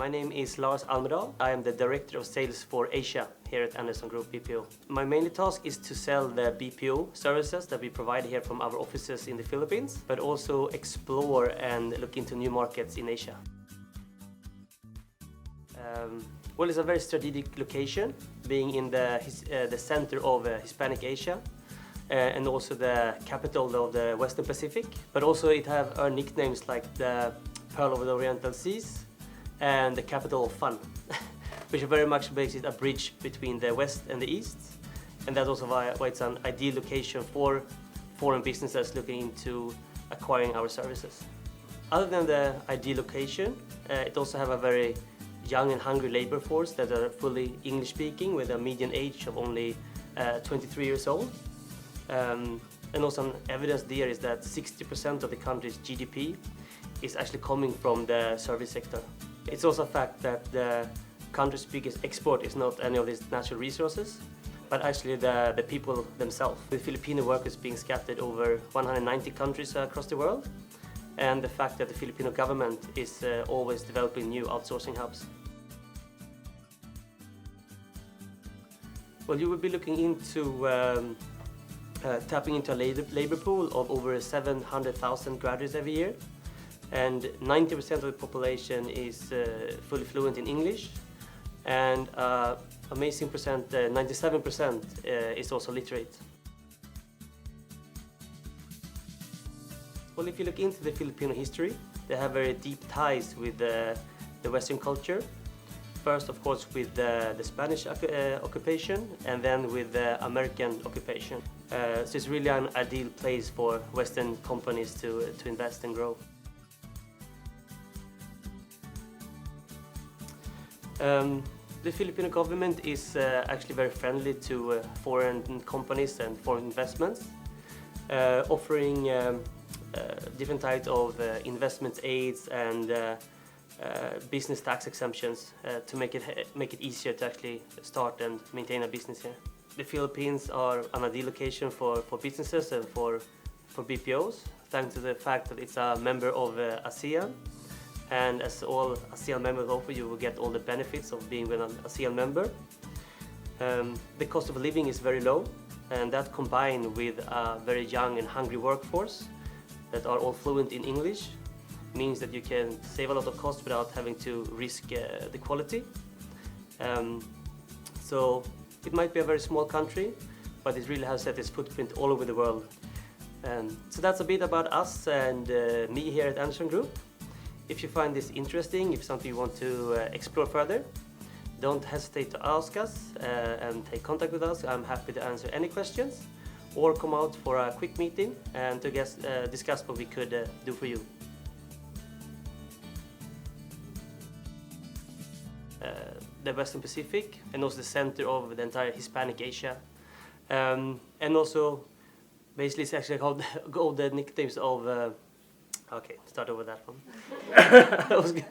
My name is Lars Almerdahl. I am the Director of Sales for Asia here at Anderson Group BPO. My main task is to sell the BPO services that we provide here from our offices in the Philippines, but also explore and look into new markets in Asia. Well, it's a very strategic location, being in the center of Hispanic Asia, and also the capital of the Western Pacific. But also it have earned nicknames like the Pearl of the Oriental Seas and the capital of fun, which very much makes it a bridge between the West and the East. And that's also why it's an ideal location for foreign businesses looking into acquiring our services. Other than the ideal location, it also have a very young and hungry labor force that are fully English speaking, with a median age of only 23 years old. And also an evidence there is that 60% of the country's GDP is actually coming from the service sector. It's also a fact that the country's biggest export is not any of these natural resources, but actually the people themselves. With Filipino workers being scattered over 190 countries across the world, and the fact that the Filipino government is always developing new outsourcing hubs. Well, you will be looking into tapping into a labor pool of over 700,000 graduates every year, and 90% of the population is fully fluent in English, and amazing percent, 97% is also literate. Well, if you look into the Filipino history, they have very deep ties with the Western culture. First, of course, with the Spanish occupation, and then with the American occupation. So it's really an ideal place for Western companies to invest and grow. The Filipino government is actually very friendly to foreign companies and foreign investments, offering different types of investment aids and business tax exemptions to make it easier to actually start and maintain a business here. The Philippines are an ideal location for businesses and for BPOs, thanks to the fact that it's a member of ASEAN. And as all ASEAN members offer, you will get all the benefits of being an ASEAN member. The cost of living is very low, and that combined with a very young and hungry workforce that are all fluent in English means that you can save a lot of costs without having to risk the quality. So it might be a very small country, but it really has set its footprint all over the world. So that's a bit about us and me here at Anderson Group. If you find this interesting, if something you want to explore further, don't hesitate to ask us and take contact with us. I'm happy to answer any questions, or come out for a quick meeting and to discuss what we could do for you. The Western Pacific, and also the center of the entire Hispanic Asia. And also, basically it's actually called all the nicknames of, okay, start over that one.